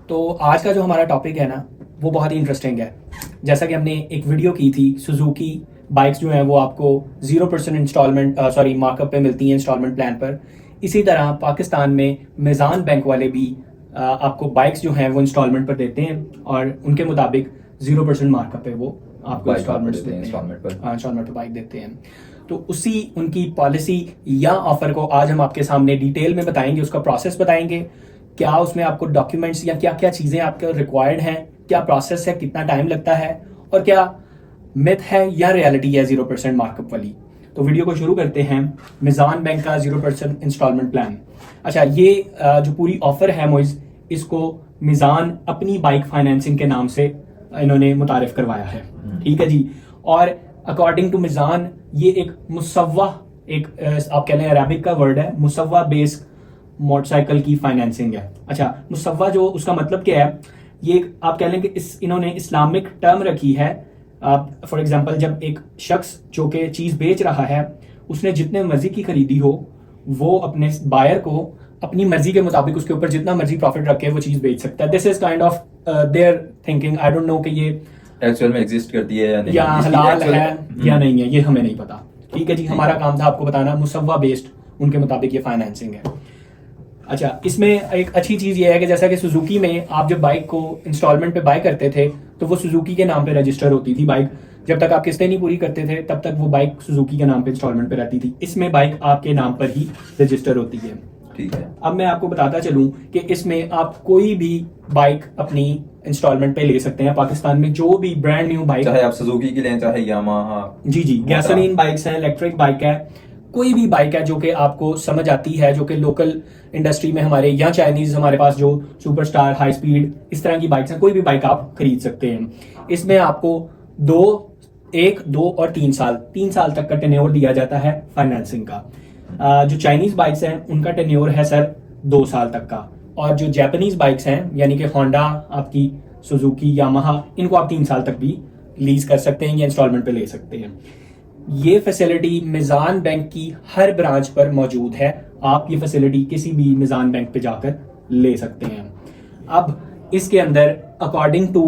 तो आज का जो हमारा टॉपिक है ना वो बहुत ही इंटरेस्टिंग है। जैसा कि हमने एक वीडियो की थी, सुजुकी बाइक्स जो हैं वो आपको 0% इंस्टॉलमेंट मार्कअप पे मिलती हैं इंस्टॉलमेंट प्लान पर। इसी तरह पाकिस्तान में मिज़ान बैंक वाले भी आपको बाइक्स जो हैं वो इंस्टॉलमेंट पर देते हैं और उनके मुताबिक 0% मार्कअप पे वो आपको इंस्टॉलमेंट देते हैं, इंस्टॉलमेंट पर बाइक देते हैं। तो उसी उनकी पॉलिसी या ऑफर को आज हम आपके सामने डिटेल में बताएंगे, उसका प्रोसेस बताएंगे, क्या उसमें आपको डॉक्यूमेंट्स या क्या क्या चीज़ें आपके रिक्वायर्ड हैं, क्या प्रोसेस है, कितना टाइम लगता है और क्या मिथ है या रियलिटी है 0% मार्कअप वाली। तो वीडियो को शुरू करते हैं। मिज़ान बैंक का 0% इंस्टॉलमेंट प्लान। अच्छा, ये जो पूरी ऑफर है मोइज, इसको मिज़ान अपनी बाइक फाइनेंसिंग के नाम से इन्होंने मुतारिफ करवाया है। ठीक है जी। और अकॉर्डिंग टू मिज़ान ये एक मुसव्वा, एक आप कह लें अरबिक का वर्ड है, मुसव्वा बेस्ड मोटरसाइकिल की फाइनेंसिंग है। अच्छा, मुसव्वा जो उसका मतलब क्या है, ये आप कह लें कि इन्होंने इस्लामिक टर्म रखी है। फॉर एग्जांपल, जब एक शख्स जो कि चीज़ बेच रहा है उसने जितने मर्जी की खरीदी हो, वो अपने बायर को अपनी मर्जी के मुताबिक उसके ऊपर जितना मर्जी प्रॉफिट रख के वो चीज़ बेच सकता है। This is kind of their thinking. I don't know कि ये एक्चुअल में एग्जिस्ट करती है या नहीं, या हलाल है या नहीं है, ये हमें नहीं पता। ठीक है जी, हमारा काम था आपको बताना मुसव्वा बेस्ड उनके मुताबिक ये फाइनेंसिंग है। अच्छा, इसमें एक अच्छी चीज़ ये है कि जैसा कि सुजुकी में आप जब बाइक को इंस्टॉलमेंट पे बाय करते थे तो वो सुजुकी के नाम पे रजिस्टर होती थी बाइक। जब तक आप किस्तें नहीं पूरी करते थे तब तक वो बाइक सुजुकी के नाम पे इंस्टॉलमेंट पे रहती थी। इसमें बाइक आपके नाम पर ही रजिस्टर होती है। ठीक है। अब मैं आपको बताता चलूं कि इसमें आप कोई भी बाइक अपनी इंस्टॉलमेंट पे ले सकते हैं। पाकिस्तान में जो भी ब्रांड न्यू बाइक, चाहे आप सुजुकी की लें चाहे यामाहा, जी, गैसोलीन बाइक्स हैं, इलेक्ट्रिक बाइक है, कोई भी बाइक है जो कि आपको समझ आती है, जो कि लोकल इंडस्ट्री में हमारे या चाइनीज हमारे पास जो सुपरस्टार, हाई स्पीड, इस तरह की बाइक्स हैं, कोई भी बाइक आप खरीद सकते हैं। इसमें आपको 1, 2 और 3 साल तक का टेन्योर दिया जाता है फाइनेंसिंग का। जो चाइनीज बाइक्स हैं उनका टेन्योर है सर 2 साल तक का, और जो जापानीज बाइक्स हैं यानी कि होंडा, आपकी सुजुकी, यामाहा, इनको आप 3 साल तक भी लीज कर सकते हैं या इंस्टॉलमेंट पे ले सकते हैं। ये फैसिलिटी मिज़ान बैंक की हर ब्रांच पर मौजूद है। आप ये फैसिलिटी किसी भी मिज़ान बैंक पे जाकर ले सकते हैं। अब इसके अंदर according to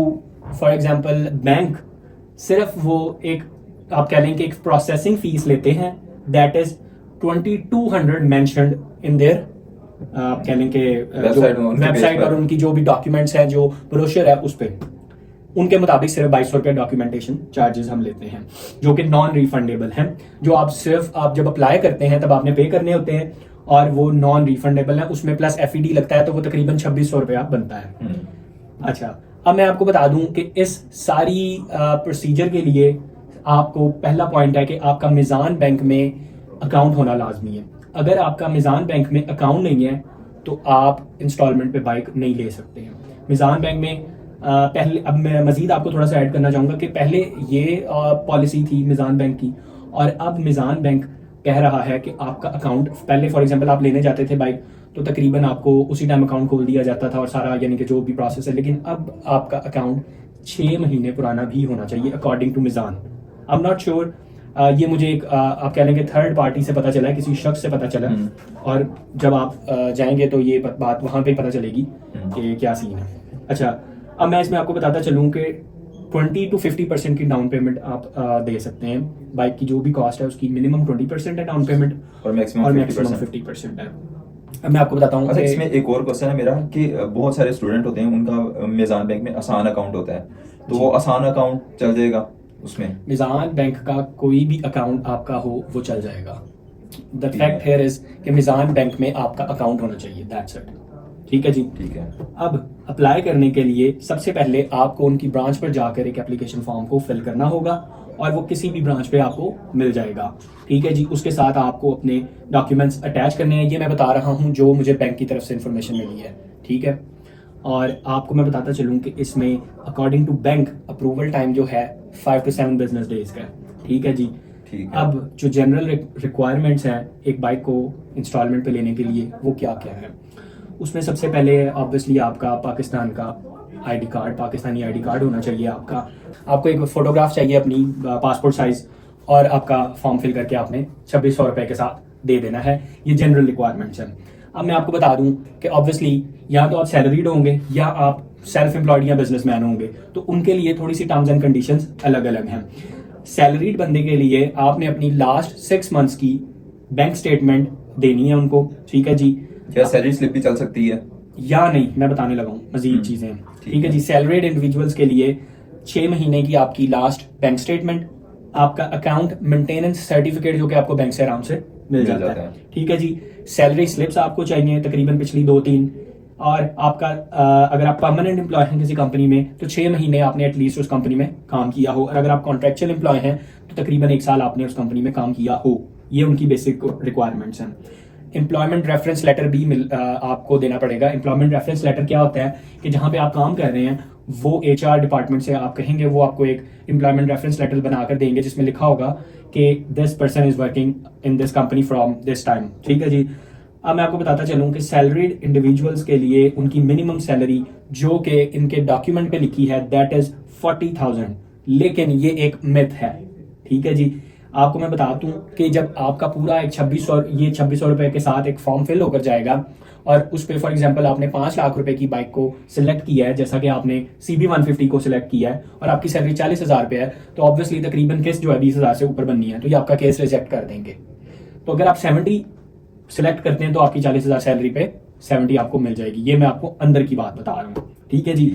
for example bank सिर्फ वो एक आप कह लें कि एक प्रोसेसिंग फीस लेते हैं, that is 2200 mentioned in their आप कह लें कि वेबसाइट और उनकी जो भी डॉक्यूमेंट्स हैं, जो ब्रोशर है उस पर उनके मुताबिक सिर्फ 2200 रुपये डॉक्यूमेंटेशन चार्जेस हम लेते हैं, जो कि नॉन रिफंडेबल हैं। जो आप जब अप्लाई करते हैं तब आपने पे करने होते हैं और वो नॉन रिफंडेबल है। उसमें प्लस FED लगता है तो वो तकरीबन 2600 रुपया बनता है। अच्छा, अब मैं आपको बता दूं कि इस सारी प्रोसीजर के लिए आपको पहला पॉइंट है कि आपका मिज़ान बैंक में अकाउंट होना लाजमी है। अगर आपका मिज़ान बैंक में अकाउंट नहीं है तो आप इंस्टॉलमेंट पे बाइक नहीं ले सकते हैं। मिज़ान बैंक में पहले, अब मैं मजीद आपको थोड़ा सा ऐड करना चाहूँगा कि पहले ये पॉलिसी थी मिज़ान बैंक की, और अब मिज़ान बैंक कह रहा है कि आपका अकाउंट, पहले फॉर एग्जांपल आप लेने जाते थे बाइक तो तकरीबन आपको उसी टाइम अकाउंट खोल दिया जाता था और सारा यानी कि जो भी प्रोसेस है, लेकिन अब आपका अकाउंट 6 महीने पुराना भी होना चाहिए according to Mizan. I am not sure, ये मुझे एक आप कह लेंगे थर्ड पार्टी से पता चला है, किसी शख्स से पता चला, और जब आप जाएंगे तो ये बात वहाँ पे पता चलेगी कि क्या सीन है। अच्छा, अब मैं इसमें आपको बताता चलूँ कि 20 to 50% की डाउन पेमेंट आप दे सकते हैं। बाइक की जो भी कॉस्ट है उसकी मिनिमम 20% है डाउन पेमेंट और मैक्सिमम 50% है। अब मैं आपको बताता हूँ। अच्छा, इसमें एक और क्वेश्चन है मेरा कि बहुत सारे स्टूडेंट होते हैं, उनका मिज़ान बैंक में आसान अकाउंट होता है, तो वो आसान अकाउंट चल जाएगा उसमें? मिज़ान बैंक का कोई भी अकाउंट आपका हो वो चल जाएगा। द फैक्ट हियर इज कि मिज़ान बैंक में आपका अकाउंट होना चाहिए, दैट्स इट। ठीक है जी, ठीक है। अब अप्लाई करने के लिए सबसे पहले आपको उनकी ब्रांच पर जाकर एक एप्लीकेशन फॉर्म को फिल करना होगा और वो किसी भी ब्रांच पे आपको मिल जाएगा। ठीक है जी, उसके साथ आपको अपने डॉक्यूमेंट्स अटैच करने हैं। ये मैं बता रहा हूँ जो मुझे बैंक की तरफ से इंफॉर्मेशन मिली है। ठीक है, और आपको मैं बताता चलूँ कि इसमें according to bank approval time जो है 5 to 7 बिजनेस डेज का है। ठीक है जी। ठीक है। अब जो जनरल रिक्वायरमेंट्स हैं एक बाइक को इंस्टॉलमेंट पे लेने के लिए, वो क्या क्या है, उसमें सबसे पहले ऑब्वियसली आपका पाकिस्तान का ID card, Pakistani ID card होना चाहिए आपका। आपको एक फ़ोटोग्राफ चाहिए अपनी पासपोर्ट साइज़, और आपका फॉर्म फिल करके आपने 2600 रुपये के साथ दे देना है। ये जनरल रिक्वायरमेंट्स हैं। अब मैं आपको बता दूं कि ऑब्वियसली या तो आप सैलरीड होंगे या आप सेल्फ एम्प्लॉयड या बिजनेसमैन होंगे तो उनके लिए थोड़ी सी टर्म्स एंड कंडीशंस अलग अलग हैं। सैलरीड बंदे के लिए आपने अपनी लास्ट 6 मंथ्स की बैंक स्टेटमेंट देनी है उनको, ठीक है जी। क्या सैलरी स्लिप भी चल सकती है या नहीं, मैं बताने लगा हूँ मजीद चीजें, ठीक है जी। सैलरीड इंडिविजुअल्स के लिए 6 महीने की आपकी लास्ट बैंक स्टेटमेंट, आपका अकाउंट मेंटेनेंस सर्टिफिकेट जो कि आपको बैंक से आराम से मिल जाता है, ठीक है जी। सैलरी स्लिप्स आपको चाहिए तकरीबन पिछली 2-3, और आपका अगर आप परमानेंट एम्प्लॉय हैं किसी कंपनी में तो 6 महीने आपने एटलीस्ट उस कंपनी में काम किया हो, और अगर आप कॉन्ट्रेक्चुअल एम्प्लॉय हैं तो तकरीबन 1 साल आपने उस कंपनी में काम किया हो। ये उनकी बेसिक रिक्वायरमेंट्स हैं। एम्प्लॉयमेंट रेफरेंस लेटर भी आपको देना पड़ेगा। एम्प्लॉयमेंट रेफरेंस लेटर क्या होता है कि जहां पे आप काम कर रहे हैं वो HR डिपार्टमेंट से आप कहेंगे, वो आपको एक एम्प्लॉयमेंट रेफरेंस लेटर बनाकर देंगे जिसमें लिखा होगा कि this person is working in this company from this time, ठीक है जी। अब मैं आपको बताता चलूं कि सैलरीड इंडिविजुअल्स के लिए उनकी मिनिमम सैलरी जो कि इनके डॉक्यूमेंट पे लिखी है दैट इज 40,000, लेकिन ये एक मिथ है, ठीक है जी। आपको मैं बता दूं कि जब आपका पूरा एक 2600 रुपए के साथ एक फॉर्म फिल होकर जाएगा और उस पे फॉर एग्जांपल आपने 5 लाख रुपए की बाइक को सिलेक्ट किया है, जैसा कि आपने CB 150 को सिलेक्ट किया है और आपकी सैलरी 40,000 रुपए है, तो ऑब्वियसली तकरीबन किस्त जो है 20,000 से ऊपर बननी है, तो ये आपका केस रिजेक्ट कर देंगे। तो अगर आप 70 सिलेक्ट करते हैं तो आपकी 40,000 सैलरी पे 70 आपको मिल जाएगी। ये मैं आपको अंदर की बात बता रहा हूँ, ठीक है जी।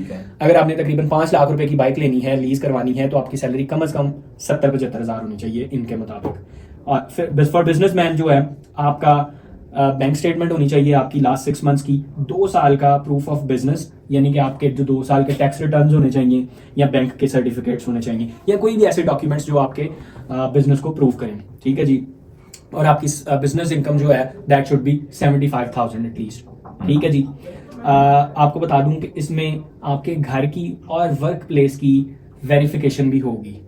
अगर आपने तकरीबन 5 लाख रुपए की बाइक लेनी है, लीज करवानी है, तो आपकी सैलरी कम से कम 70-75 हजार होनी चाहिए इनके मुताबिक। और फिर फॉर बिजनेसमैन जो है आपका बैंक स्टेटमेंट होनी चाहिए आपकी लास्ट 6 मंथ्स की, 2 साल का प्रूफ ऑफ बिजनेस, यानी कि आपके जो 2 साल के टैक्स रिटर्न्स होने चाहिए या बैंक के सर्टिफिकेट्स होने चाहिए या कोई भी ऐसे डॉक्यूमेंट्स जो आपके बिजनेस को प्रूव करें, ठीक है जी। और आपकी बिजनेस इनकम जो है दैट शुड बी 75,000 एटलीस्ट, ठीक है जी। आपको बता दूं कि इसमें आपके घर की और वर्क प्लेस की वेरिफिकेशन भी होगी।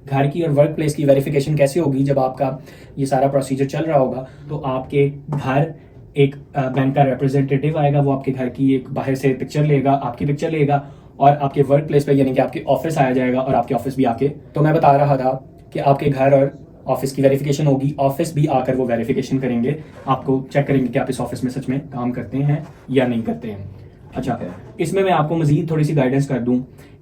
घर की और वर्क प्लेस की वेरिफिकेशन कैसे होगी? जब आपका ये सारा प्रोसीजर चल रहा होगा तो आपके घर एक बैंक का रिप्रेजेंटेटिव आएगा, वो आपके घर की एक बाहर से पिक्चर लेगा, आपकी पिक्चर लेगा और आपके वर्क प्लेस पे यानी कि आपके ऑफिस आया जाएगा और आपके ऑफिस भी आके, तो मैं बता रहा था कि आपके घर और ऑफिस की वेरिफिकेशन होगी, ऑफिस भी आकर वो वेरिफिकेशन करेंगे, आपको चेक करेंगे कि आप इस ऑफिस में सच में काम करते हैं या नहीं करते हैं। अच्छा, इसमें मैं आपको मजीद थोड़ी सी गाइडेंस कर दूं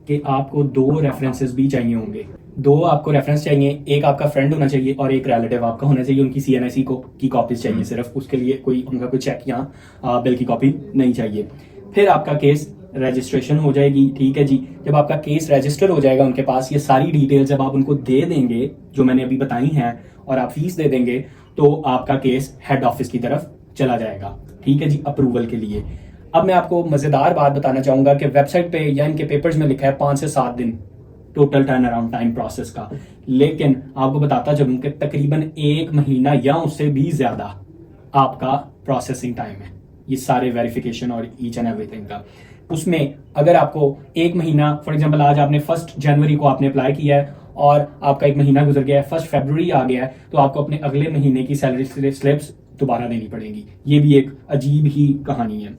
कि आपको 2 रेफरेंसेस भी चाहिए होंगे। 2 आपको रेफरेंस चाहिए, एक आपका फ्रेंड होना चाहिए और एक रिलेटिव आपका होना चाहिए। उनकी CNIC की कॉपीज चाहिए सिर्फ, उसके लिए कोई उनका कोई चेक या बिल की कॉपी नहीं चाहिए। फिर आपका केस रजिस्ट्रेशन हो जाएगी, ठीक है जी। जब आपका केस रजिस्टर हो जाएगा उनके पास, ये सारी डिटेल्स जब आप उनको दे देंगे जो मैंने अभी बताई हैं और आप फीस दे देंगे, तो आपका केस हेड ऑफिस की तरफ चला जाएगा, ठीक है जी, अप्रूवल के लिए। अब मैं आपको मजेदार बात बताना चाहूंगा कि वेबसाइट पे या इनके पेपर्स में लिखा है 5 से 7 दिन total turn around time process का, लेकिन आपको बताता चलूं कि तकरीबन 1 महीना या उससे भी ज्यादा आपका प्रोसेसिंग टाइम है ये सारे वेरिफिकेशन और ईच एंड एवरीथिंग का। उसमें अगर आपको 1 महीना, फॉर एग्जांपल आज आपने 1 जनवरी को आपने अप्लाई किया है और आपका 1 महीना गुजर गया है, 1 फरवरी आ गया है, तो आपको अपने अगले महीने की सैलरी स्लिप्स दोबारा देनी पड़ेगी। ये भी एक अजीब ही कहानी है।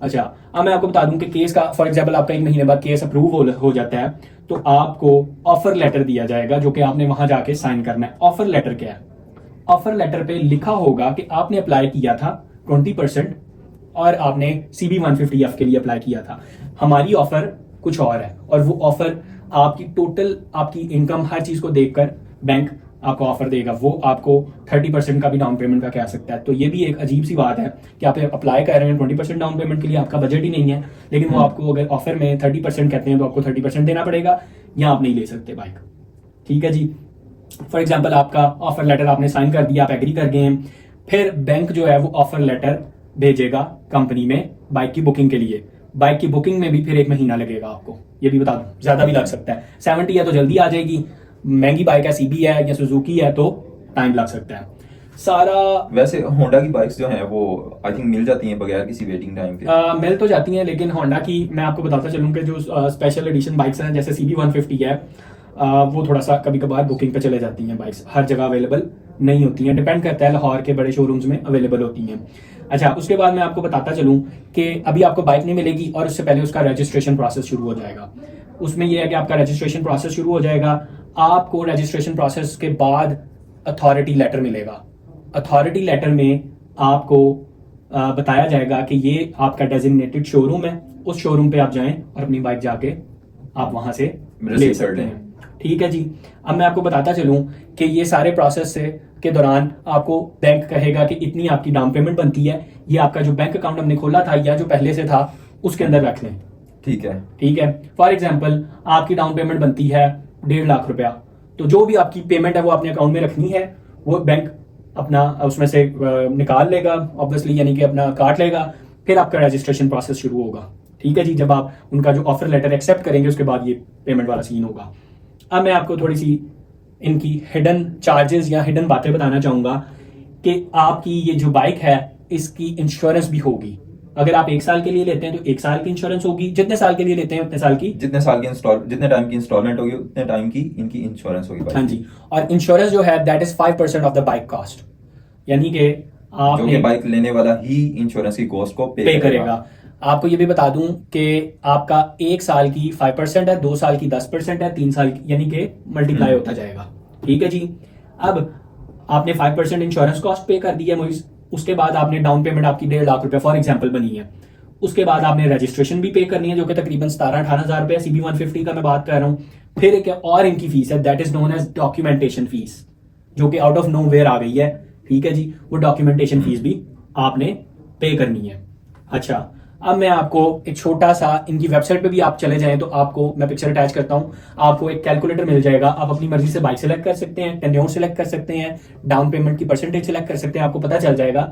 अच्छा, अब मैं आपको बता दूं कि केस का फॉर एग्जांपल आपका 1 महीने बाद केस अप्रूव हो जाता है तो आपको ऑफर लेटर दिया जाएगा जो कि आपने वहां जाके साइन करना है। ऑफर लेटर क्या है? ऑफर लेटर पे लिखा होगा कि आपने अप्लाई किया था 20% और आपने CB 150F के लिए अप्लाई किया था। हमारी ऑफर कुछ और है और वो ऑफर आपकी टोटल आपकी इनकम हर चीज को देखकर बैंक आपको ऑफर देगा। वो आपको 30% का भी डाउन पेमेंट का कह सकता है। तो ये भी एक अजीब सी बात है कि आप अप्लाई कर रहे हैं 20% डाउन पेमेंट के लिए, आपका बजट ही नहीं है, लेकिन वो आपको अगर ऑफर में 30% कहते हैं तो आपको 30% देना पड़ेगा या आप नहीं ले सकते बाइक, ठीक है जी। फॉर एग्जाम्पल आपका ऑफर लेटर आपने साइन कर दिया, आप एग्री कर गए हैं, फिर बैंक जो है वो ऑफर लेटर भेजेगा कंपनी में बाइक की बुकिंग के लिए। बाइक की बुकिंग में भी फिर 1 महीना लगेगा आपको, ये भी बता दूं, ज्यादा भी लग सकता है। 70 है तो जल्दी आ जाएगी, महंगी बाइक है, CB है या सुजुकी है तो टाइम लग सकता है सारा। वैसे होंडा की बाइक्स जो हैं वो आई थिंक मिल जाती हैं बगैर किसी वेटिंग टाइम के। मिल तो जाती हैं, लेकिन होंडा की मैं आपको बताता चलूं कि जो स्पेशल एडिशन बाइक्स हैं जैसे CB 150 है, वो थोड़ा सा कभी कभार बुकिंग पे चले जाती हैं। बाइक्स हर जगह अवेलेबल नहीं होती हैं, डिपेंड करता है, लाहौर के बड़े शोरूम्स में अवेलेबल होती हैं। अच्छा, उसके बाद मैं आपको बताता चलूं कि अभी आपको बाइक नहीं मिलेगी और उससे पहले उसका रजिस्ट्रेशन प्रोसेस शुरू हो जाएगा। उसमें यह है कि आपका रजिस्ट्रेशन प्रोसेस शुरू हो जाएगा, आपको रजिस्ट्रेशन प्रोसेस के बाद अथॉरिटी लेटर मिलेगा। अथॉरिटी लेटर में आपको बताया जाएगा कि ये आपका डेजिग्नेटेड शोरूम है, उस शोरूम पे आप जाएं और अपनी बाइक जाके आप वहां से ले Receipt कर सकते लें। हैं। ठीक है जी। अब मैं आपको बताता चलूं कि ये सारे प्रोसेस से के दौरान आपको बैंक कहेगा कि इतनी आपकी डाउन पेमेंट बनती है, ये आपका जो बैंक अकाउंट हमने खोला था या जो पहले से था उसके अंदर रख लें। ठीक है। ठीक है, फॉर एग्जाम्पल आपकी डाउन पेमेंट बनती है 1.5 लाख रुपया, तो जो भी आपकी पेमेंट है वो अपने अकाउंट में रखनी है, वो बैंक अपना उसमें से निकाल लेगा ऑब्वियसली, यानी कि अपना काट लेगा, फिर आपका रजिस्ट्रेशन प्रोसेस शुरू होगा। ठीक है जी, जब आप उनका जो ऑफर लेटर एक्सेप्ट करेंगे उसके बाद ये पेमेंट वाला सीन होगा। अब मैं आपको थोड़ी सी इनकी हिडन चार्जेस या हिडन बातें बताना चाहूंगा कि आपकी ये जो बाइक है इसकी इंश्योरेंस भी होगी। अगर आप 1 साल के लिए लेते हैं तो 1 साल की इंश्योरेंस होगी, जितने साल के लिए लेते हैं उतने साल की। जितने टाइम की इंस्टॉलमेंट होगी उतने टाइम की इनकी इंश्योरेंस होगी हाँ जी, और इंश्योरेंस जो है that is 5% of the bike cost, यानी कि जो कि बाइक लेने वाला ही इंश्योरेंस की कॉस्ट को पे करेगा। आपको ये भी बता दूं कि आपका 1 साल की 5% है, 2 साल की 10% है, 3 साल की, यानी कि मल्टीप्लाई होता जाएगा। ठीक है जी। अब आपने 5% इंश्योरेंस कॉस्ट पे कर दी है मोइस, उसके बाद आपने डाउन पेमेंट आपकी 1.5 लाख रुपए फॉर एग्जाम्पल बनी है, उसके बाद आपने रजिस्ट्रेशन भी पे करनी है जो कि तकरीबन 17-18 हज़ार रुपए, CB 150 का मैं बात कर रहा हूँ। फिर एक और इनकी फीस है that is known as documentation fees, जो कि आउट ऑफ नो वेयर आ गई है। ठीक है जी, वो डॉक्यूमेंटेशन फीस भी आपने पे करनी है। अच्छा, अब मैं आपको एक छोटा सा, इनकी वेबसाइट पे भी आप चले जाएं तो आपको, मैं पिक्चर अटैच करता हूं, आपको एक कैलकुलेटर मिल जाएगा। आप अपनी मर्जी से बाइक सेलेक्ट कर सकते हैं, टेन्योर सेलेक्ट कर सकते हैं, डाउन पेमेंट की परसेंटेज सेलेक्ट कर सकते हैं। आपको पता चल जाएगा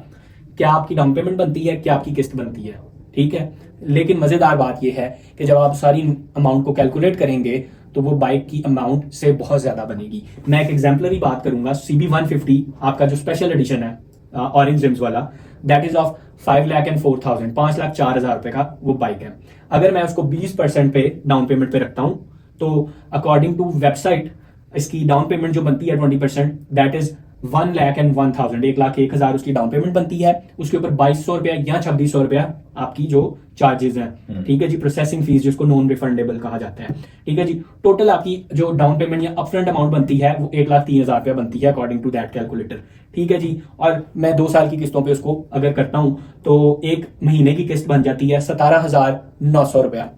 क्या आपकी डाउन पेमेंट बनती है, क्या आपकी किस्त बनती है। ठीक है, लेकिन मजेदार बात यह है कि जब आप सारी अमाउंट को कैलकुलेट करेंगे तो वो बाइक की अमाउंट से बहुत ज्यादा बनेगी। मैं एक एग्जाम्पलरी बात करूंगा, CB 150 आपका जो स्पेशल एडिशन है ऑरेंज रिम्स वाला, दैट इज ऑफ 5,04,000, 5,04,000 रुपए का वो बाइक है। अगर मैं उसको 20% पे डाउन पेमेंट पे रखता हूं तो अकॉर्डिंग टू वेबसाइट इसकी डाउन पेमेंट जो बनती है 20%, दैट इज 1,01,000, 1,01,000 उसकी डाउन पेमेंट बनती है। उसके ऊपर 2,200 रुपया या 2,600 रुपया आपकी जो चार्जेस हैं। ठीक है जी, प्रोसेसिंग फीस जिसको नॉन रिफंडेबल कहा जाता है। ठीक है जी, टोटल आपकी जो डाउन पेमेंट या अपफ्रंट अमाउंट बनती है वो 1,03,000 रुपया बनती है अकॉर्डिंग टू दैट कैलकुलेटर। ठीक है जी, और मैं 2 साल की किस्तों पे उसको अगर करता हूं तो 1 महीने की किस्त बन जाती है 17,900 रुपया।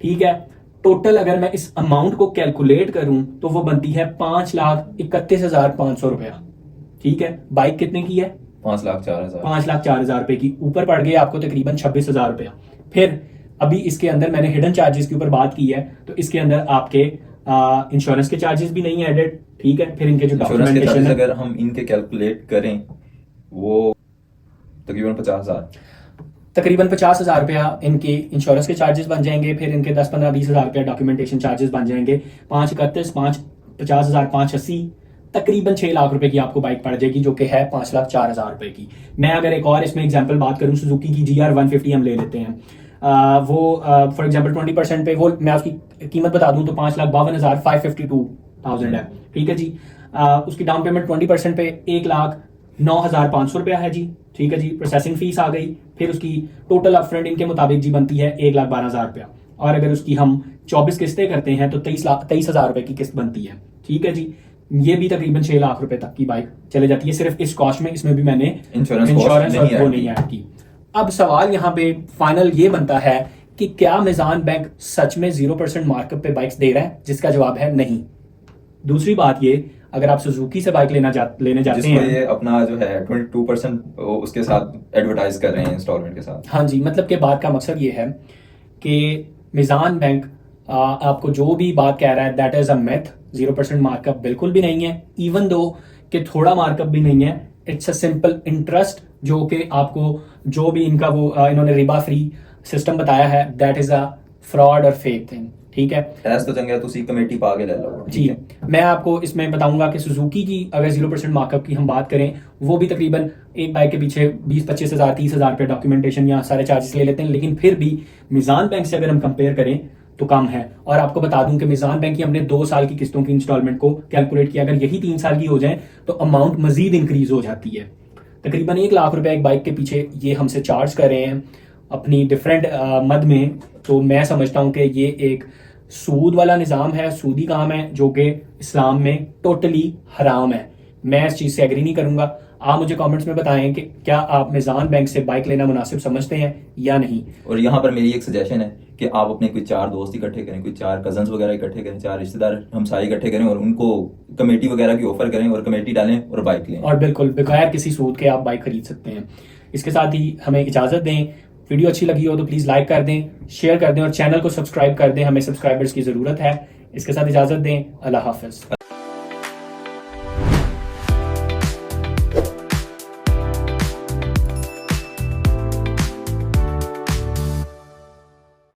ठीक है, टोटल अगर मैं इस अमाउंट को कैलकुलेट करूं तो वो बनती है 5,31,500 रुपया। ठीक है, बाइक कितने की है? 5,04,000। 5,04,000 रुपए की, ऊपर पड़ गए आपको तकरीबन 26,000 रुपया। फिर अभी इसके अंदर मैंने हिडन चार्जेस के ऊपर बात की है, तो इसके अंदर आपके इंश्योरेंस के चार्जेस भी नहीं एडेड। ठीक है, फिर इनके जो डॉक्यूमेंटेशन है, अगर हम इनके कैलकुलेट करें वो तकरीबन 50,000, तकरीबन 50,000 रुपया इनके इंश्योरेंस के चार्जेस बन जाएंगे। फिर इनके 10-15-20,000 रुपया डॉक्यूमेंटेशन चार्जेस बन जाएंगे। 5,31, 50,000, 5,80, तकरीबन 6 लाख रुपए की आपको बाइक पड़ जाएगी, जो कि है 5,04,000 रुपए की। मैं अगर एक और इसमें एग्जांपल बात करूं, सुजुकी की GR 150 हम ले लेते हैं, वो फॉर एग्जांपल 20% पे, वो मैं उसकी कीमत बता दूं तो 5,52,552 है। ठीक है जी, उसकी डाउन पेमेंट 20% पे 1,09,500 रुपया है जी। ठीक है जी, प्रोसेसिंग फीस आ गई। फिर उसकी टोटल अपफ्रंट इनके मुताबिक जी बनती है 1,12,000 रुपया, और अगर उसकी हम 24 किस्तें करते हैं तो 23,000 रुपए की किस्त बनती है। ठीक है जी, ये भी तकरीबन 6 लाख रुपए तक की बाइक चले जाती है सिर्फ इस कॉस्ट में। इसमें भी मैंने इंश्योरेंस वो नहीं ऐड की। अब सवाल यहाँ पे फाइनल ये बनता है कि क्या मिजान बैंक सच में 0% मार्कअप पे बाइक्स दे रहा है, जिसका जवाब है नहीं। दूसरी बात ये, अगर आप सुजुकी से बाइक लेने जाते हैं, ये अपना जो है 22% उसके साथ एडवर्टाइज कर रहे हैं इंस्टॉलमेंट के साथ। हाँ जी, मतलब कि बात का मकसद ये है कि मिजान बैंक आपको जो भी बात कह रहा है that is a myth. 0% markup बिल्कुल भी नहीं है, इवन दो कि थोड़ा मार्कअप भी नहीं है। इट्स अ सिंपल इंटरेस्ट, जो कि आपको जो भी इनका वो इन्होंने रिबा फ्री सिस्टम बताया है, दैट इज अ फ्रॉड और फेक थिंग। ठीक है, ऐसा तो चंगा तुसी कमेटी पा के ले लो। जी, मैं आपको इसमें बताऊंगा कि सुजुकी की अगर 0% मार्कअप की हम बात करें, वो भी तकरीबन एक बाइक के पीछे 20-25 हज़ार 30,000 रुपये डॉक्यूमेंटेशन या सारे चार्जेस ले लेते हैं, लेकिन फिर भी मिजान बैंक से अगर हम कंपेयर करें तो कम है। और आपको बता दूं कि मिजान बैंक की हमने 2 साल की किस्तों की इंस्टॉलमेंट को कैलकुलेट किया, अगर यही 3 साल की हो जाए तो अमाउंट मजीद इंक्रीज हो जाती है। तकरीबन 1 लाख रुपए एक बाइक के पीछे ये हमसे चार्ज कर रहे हैं अपनी डिफरेंट मद में। तो मैं समझता हूं कि ये एक सूद वाला निज़ाम है, सूदी काम है, जो कि इस्लाम में टोटली हराम है। मैं इस चीज़ से एग्री नहीं करूंगा। आप मुझे कमेंट्स में बताएं कि क्या आप मिजान बैंक से बाइक लेना मुनासिब समझते हैं या नहीं। और यहाँ पर मेरी एक सजेशन है कि आप अपने कोई 4 दोस्त इकट्ठे करें, कोई 4 कजन्स वगैरह इकट्ठे करें, 4 रिश्तेदार हमसाये इकट्ठे करें और उनको कमेटी वगैरह की ऑफर करें और कमेटी डालें और बाइक लें। और बिल्कुल बगैर किसी सूद के आप बाइक खरीद सकते हैं। इसके साथ ही हमें इजाजत दें। वीडियो अच्छी लगी हो तो प्लीज लाइक कर दें, शेयर कर दें और चैनल को सब्सक्राइब कर दें, हमें सब्सक्राइबर्स की जरूरत है। इसके साथ इजाजत दें। अल्लाह हाफिज।